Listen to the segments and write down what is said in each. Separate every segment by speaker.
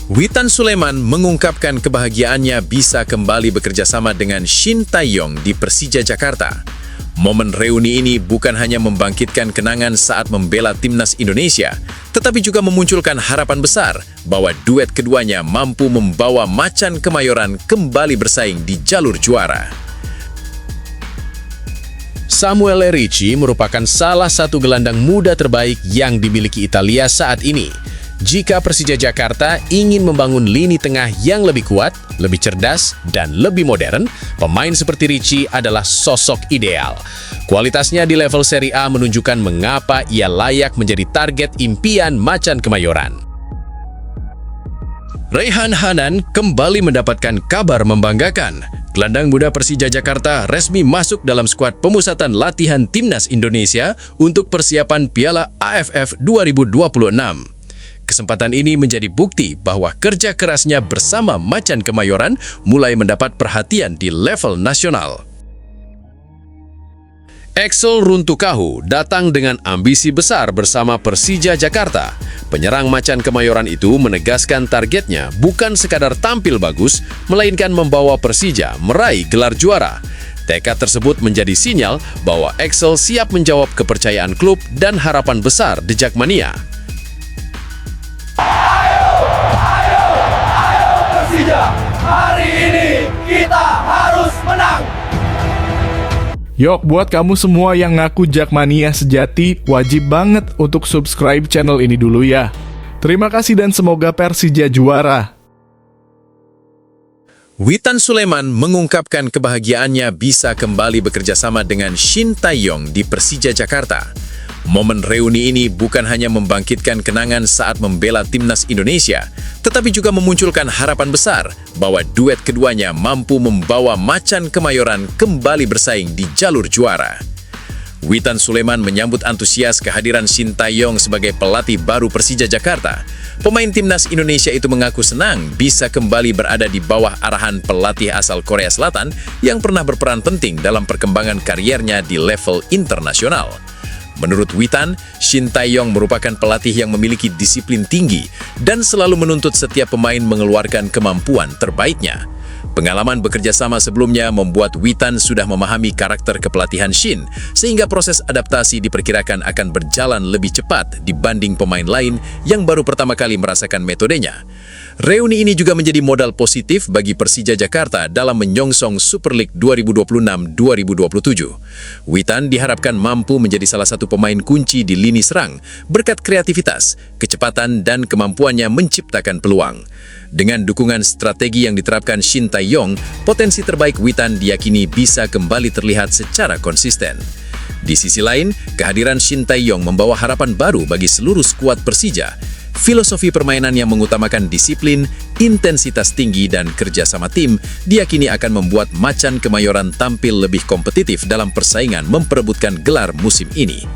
Speaker 1: Witan Sulaiman mengungkapkan kebahagiaannya bisa kembali bekerja sama dengan Shin Tae-yong di Persija Jakarta. Momen reuni ini bukan hanya membangkitkan kenangan saat membela timnas Indonesia, tetapi juga memunculkan harapan besar bahwa duet keduanya mampu membawa Macan Kemayoran kembali bersaing di jalur juara. Samuel Ricci merupakan salah satu gelandang muda terbaik yang dimiliki Italia saat ini. Jika Persija Jakarta ingin membangun lini tengah yang lebih kuat, lebih cerdas, dan lebih modern, pemain seperti Ricci adalah sosok ideal. Kualitasnya di level Serie A menunjukkan mengapa ia layak menjadi target impian Macan Kemayoran. Raihan Hanan kembali mendapatkan kabar membanggakan. Gelandang muda Persija Jakarta resmi masuk dalam skuad pemusatan latihan Timnas Indonesia untuk persiapan Piala AFF 2026. Kesempatan ini menjadi bukti bahwa kerja kerasnya bersama Macan Kemayoran mulai mendapat perhatian di level nasional. Axel Runtukahu datang dengan ambisi besar bersama Persija Jakarta. Penyerang Macan Kemayoran itu menegaskan targetnya bukan sekadar tampil bagus, melainkan membawa Persija meraih gelar juara. Tekad tersebut menjadi sinyal bahwa Axel siap menjawab kepercayaan klub dan harapan besar The Jakmania.
Speaker 2: Persija, hari ini kita harus menang.
Speaker 3: Yuk, buat kamu semua yang ngaku Jakmania sejati, wajib banget untuk subscribe channel ini dulu ya. Terima kasih dan semoga Persija juara.
Speaker 1: Witan Sulaiman mengungkapkan kebahagiaannya bisa kembali bekerja sama dengan Shin Tae-yong di Persija Jakarta. Momen reuni ini bukan hanya membangkitkan kenangan saat membela timnas Indonesia, tetapi juga memunculkan harapan besar bahwa duet keduanya mampu membawa Macan Kemayoran kembali bersaing di jalur juara. Witan Sulaiman menyambut antusias kehadiran Shin Tae-yong sebagai pelatih baru Persija Jakarta. Pemain timnas Indonesia itu mengaku senang bisa kembali berada di bawah arahan pelatih asal Korea Selatan yang pernah berperan penting dalam perkembangan kariernya di level internasional. Menurut Witan, Shin Tae-yong merupakan pelatih yang memiliki disiplin tinggi dan selalu menuntut setiap pemain mengeluarkan kemampuan terbaiknya. Pengalaman bekerja sama sebelumnya membuat Witan sudah memahami karakter kepelatihan Shin, sehingga proses adaptasi diperkirakan akan berjalan lebih cepat dibanding pemain lain yang baru pertama kali merasakan metodenya. Reuni ini juga menjadi modal positif bagi Persija Jakarta dalam menyongsong Super League 2026-2027. Witan diharapkan mampu menjadi salah satu pemain kunci di lini serang, berkat kreativitas, kecepatan, dan kemampuannya menciptakan peluang. Dengan dukungan strategi yang diterapkan Shin Tae-yong, potensi terbaik Witan diyakini bisa kembali terlihat secara konsisten. Di sisi lain, kehadiran Shin Tae-yong membawa harapan baru bagi seluruh skuad Persija. Filosofi permainan yang mengutamakan disiplin, intensitas tinggi, dan kerja sama tim diyakini akan membuat Macan Kemayoran tampil lebih kompetitif dalam persaingan memperebutkan gelar musim ini.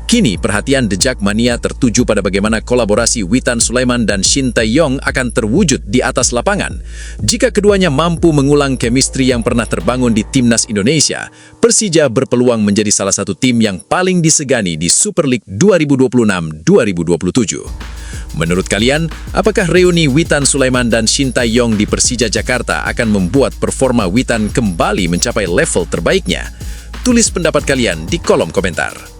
Speaker 1: Kini perhatian The Jakmania tertuju pada bagaimana kolaborasi Witan Sulaiman dan Shin Tae-yong akan terwujud di atas lapangan. Jika keduanya mampu mengulang chemistry yang pernah terbangun di Timnas Indonesia, Persija berpeluang menjadi salah satu tim yang paling disegani di Super League 2026-2027. Menurut kalian, apakah reuni Witan Sulaiman dan Shin Tae-yong di Persija Jakarta akan membuat performa Witan kembali mencapai level terbaiknya? Tulis pendapat kalian di kolom komentar.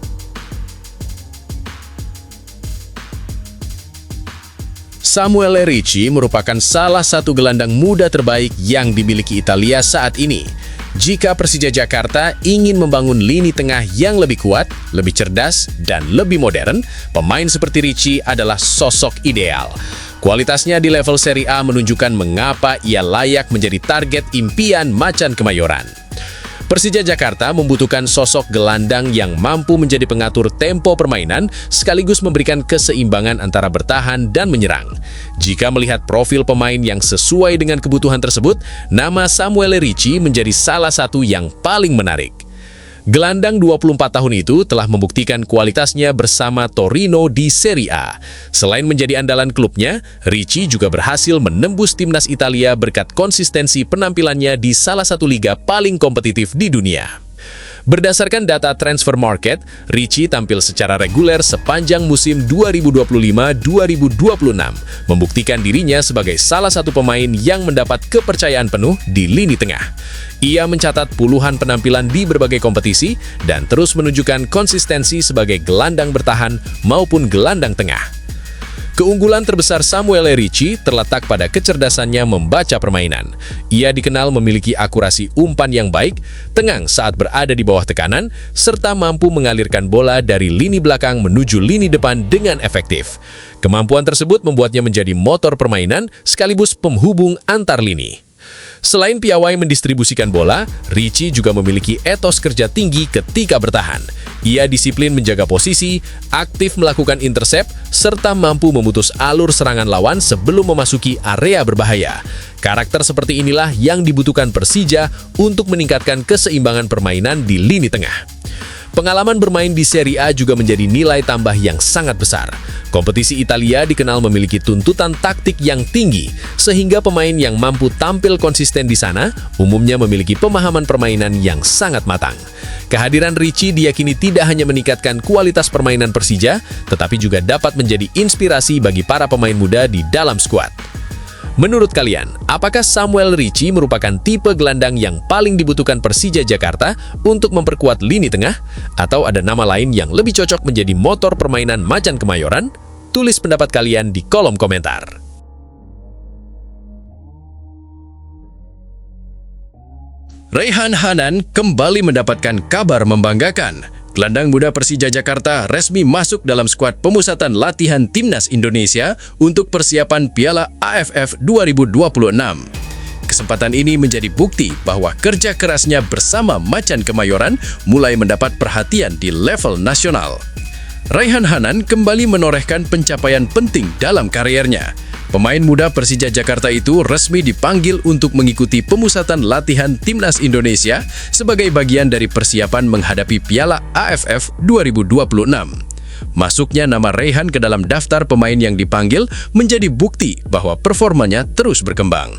Speaker 1: Samuel Ricci merupakan salah satu gelandang muda terbaik yang dimiliki Italia saat ini. Jika Persija Jakarta ingin membangun lini tengah yang lebih kuat, lebih cerdas, dan lebih modern, pemain seperti Ricci adalah sosok ideal. Kualitasnya di level Serie A menunjukkan mengapa ia layak menjadi target impian Macan Kemayoran. Persija Jakarta membutuhkan sosok gelandang yang mampu menjadi pengatur tempo permainan sekaligus memberikan keseimbangan antara bertahan dan menyerang. Jika melihat profil pemain yang sesuai dengan kebutuhan tersebut, nama Samuel Ricci menjadi salah satu yang paling menarik. Gelandang 24 tahun itu telah membuktikan kualitasnya bersama Torino di Serie A. Selain menjadi andalan klubnya, Ricci juga berhasil menembus timnas Italia berkat konsistensi penampilannya di salah satu liga paling kompetitif di dunia. Berdasarkan data Transfer Market, Ricci tampil secara reguler sepanjang musim 2025-2026, membuktikan dirinya sebagai salah satu pemain yang mendapat kepercayaan penuh di lini tengah. Ia mencatat puluhan penampilan di berbagai kompetisi dan terus menunjukkan konsistensi sebagai gelandang bertahan maupun gelandang tengah. Keunggulan terbesar Samuel Ricci terletak pada kecerdasannya membaca permainan. Ia dikenal memiliki akurasi umpan yang baik, tenang saat berada di bawah tekanan, serta mampu mengalirkan bola dari lini belakang menuju lini depan dengan efektif. Kemampuan tersebut membuatnya menjadi motor permainan sekaligus penghubung antar lini. Selain piawai mendistribusikan bola, Ricci juga memiliki etos kerja tinggi ketika bertahan. Ia disiplin menjaga posisi, aktif melakukan intercept, serta mampu memutus alur serangan lawan sebelum memasuki area berbahaya. Karakter seperti inilah yang dibutuhkan Persija untuk meningkatkan keseimbangan permainan di lini tengah. Pengalaman bermain di Serie A juga menjadi nilai tambah yang sangat besar. Kompetisi Italia dikenal memiliki tuntutan taktik yang tinggi, sehingga pemain yang mampu tampil konsisten di sana umumnya memiliki pemahaman permainan yang sangat matang. Kehadiran Ricci diyakini tidak hanya meningkatkan kualitas permainan Persija, tetapi juga dapat menjadi inspirasi bagi para pemain muda di dalam skuad. Menurut kalian, apakah Samuel Ricci merupakan tipe gelandang yang paling dibutuhkan Persija Jakarta untuk memperkuat lini tengah? Atau ada nama lain yang lebih cocok menjadi motor permainan Macan Kemayoran? Tulis pendapat kalian di kolom komentar. Raihan Hanan kembali mendapatkan kabar membanggakan. Gelandang muda Persija Jakarta resmi masuk dalam skuad pemusatan latihan Timnas Indonesia untuk persiapan Piala AFF 2026. Kesempatan ini menjadi bukti bahwa kerja kerasnya bersama Macan Kemayoran mulai mendapat perhatian di level nasional. Raihan Hanan kembali menorehkan pencapaian penting dalam kariernya. Pemain muda Persija Jakarta itu resmi dipanggil untuk mengikuti pemusatan latihan Timnas Indonesia sebagai bagian dari persiapan menghadapi Piala AFF 2026. Masuknya nama Raihan ke dalam daftar pemain yang dipanggil menjadi bukti bahwa performanya terus berkembang.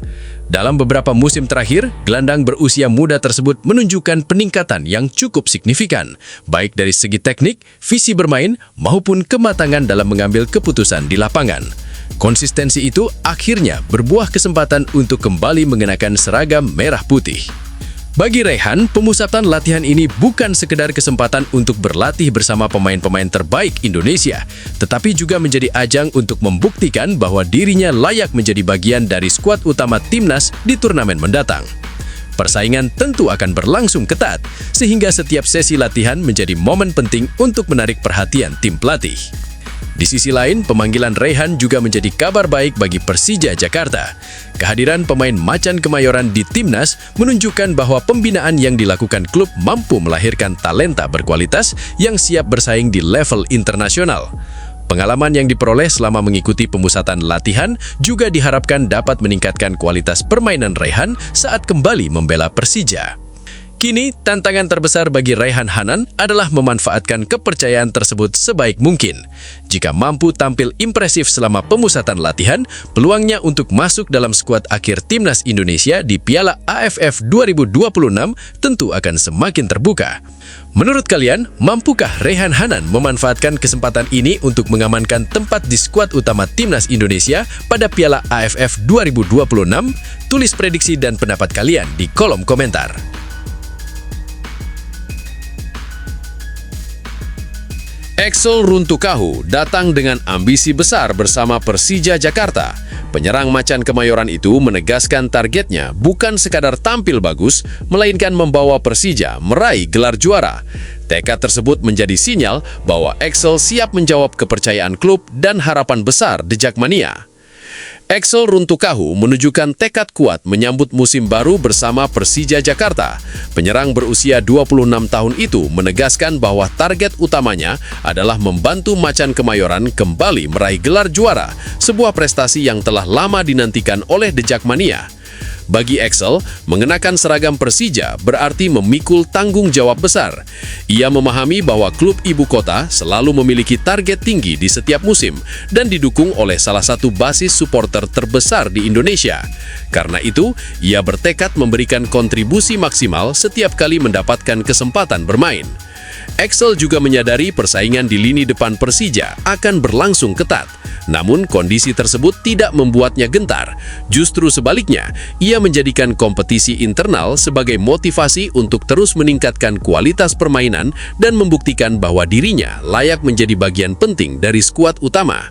Speaker 1: Dalam beberapa musim terakhir, gelandang berusia muda tersebut menunjukkan peningkatan yang cukup signifikan, baik dari segi teknik, visi bermain, maupun kematangan dalam mengambil keputusan di lapangan. Konsistensi itu akhirnya berbuah kesempatan untuk kembali mengenakan seragam merah putih. Bagi Raihan, pemusatan latihan ini bukan sekedar kesempatan untuk berlatih bersama pemain-pemain terbaik Indonesia, tetapi juga menjadi ajang untuk membuktikan bahwa dirinya layak menjadi bagian dari skuad utama Timnas di turnamen mendatang. Persaingan tentu akan berlangsung ketat, sehingga setiap sesi latihan menjadi momen penting untuk menarik perhatian tim pelatih. Di sisi lain, pemanggilan Raihan juga menjadi kabar baik bagi Persija Jakarta. Kehadiran pemain Macan Kemayoran di Timnas menunjukkan bahwa pembinaan yang dilakukan klub mampu melahirkan talenta berkualitas yang siap bersaing di level internasional. Pengalaman yang diperoleh selama mengikuti pemusatan latihan juga diharapkan dapat meningkatkan kualitas permainan Raihan saat kembali membela Persija. Kini, tantangan terbesar bagi Raihan Hanan adalah memanfaatkan kepercayaan tersebut sebaik mungkin. Jika mampu tampil impresif selama pemusatan latihan, peluangnya untuk masuk dalam skuad akhir Timnas Indonesia di Piala AFF 2026 tentu akan semakin terbuka. Menurut kalian, mampukah Raihan Hanan memanfaatkan kesempatan ini untuk mengamankan tempat di skuad utama Timnas Indonesia pada Piala AFF 2026? Tulis prediksi dan pendapat kalian di kolom komentar. Axel Runtukahu datang dengan ambisi besar bersama Persija Jakarta. Penyerang Macan Kemayoran itu menegaskan targetnya bukan sekadar tampil bagus, melainkan membawa Persija meraih gelar juara. Tekad tersebut menjadi sinyal bahwa Axel siap menjawab kepercayaan klub dan harapan besar The Jackmania. Axel Runtukahu menunjukkan tekad kuat menyambut musim baru bersama Persija Jakarta. Penyerang berusia 26 tahun itu menegaskan bahwa target utamanya adalah membantu Macan Kemayoran kembali meraih gelar juara, sebuah prestasi yang telah lama dinantikan oleh The Jackmania.
Speaker 4: Bagi Axel, mengenakan seragam Persija berarti memikul tanggung jawab besar. Ia memahami bahwa klub ibu kota selalu memiliki target tinggi di setiap musim dan didukung oleh salah satu basis supporter terbesar di Indonesia. Karena itu, ia bertekad memberikan kontribusi maksimal setiap kali mendapatkan kesempatan bermain. Axel juga menyadari persaingan di lini depan Persija akan berlangsung ketat. Namun kondisi tersebut tidak membuatnya gentar. Justru sebaliknya, ia menjadikan kompetisi internal sebagai motivasi untuk terus meningkatkan kualitas permainan dan membuktikan bahwa dirinya layak menjadi bagian penting dari skuad utama.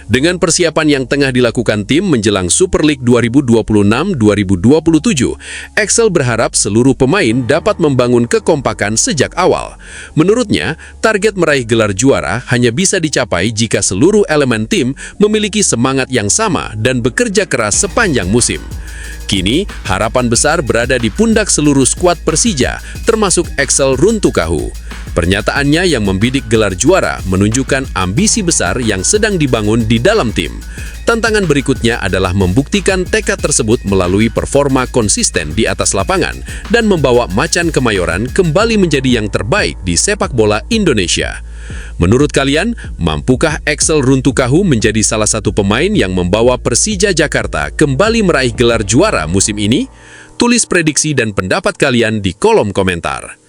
Speaker 4: Dengan persiapan yang tengah dilakukan tim menjelang Super League 2026-2027, Axel berharap seluruh pemain dapat membangun kekompakan sejak awal. Menurutnya, target meraih gelar juara hanya bisa dicapai jika seluruh elemen tim memiliki semangat yang sama dan bekerja keras sepanjang musim. Kini, harapan besar berada di pundak seluruh skuad Persija, termasuk Axel Runtukahu. Pernyataannya yang membidik gelar juara menunjukkan ambisi besar yang sedang dibangun di dalam tim. Tantangan berikutnya adalah membuktikan tekad tersebut melalui performa konsisten di atas lapangan dan membawa Macan Kemayoran kembali menjadi yang terbaik di sepak bola Indonesia. Menurut kalian, mampukah Axel Runtukahu menjadi salah satu pemain yang membawa Persija Jakarta kembali meraih gelar juara musim ini? Tulis prediksi dan pendapat kalian di kolom komentar.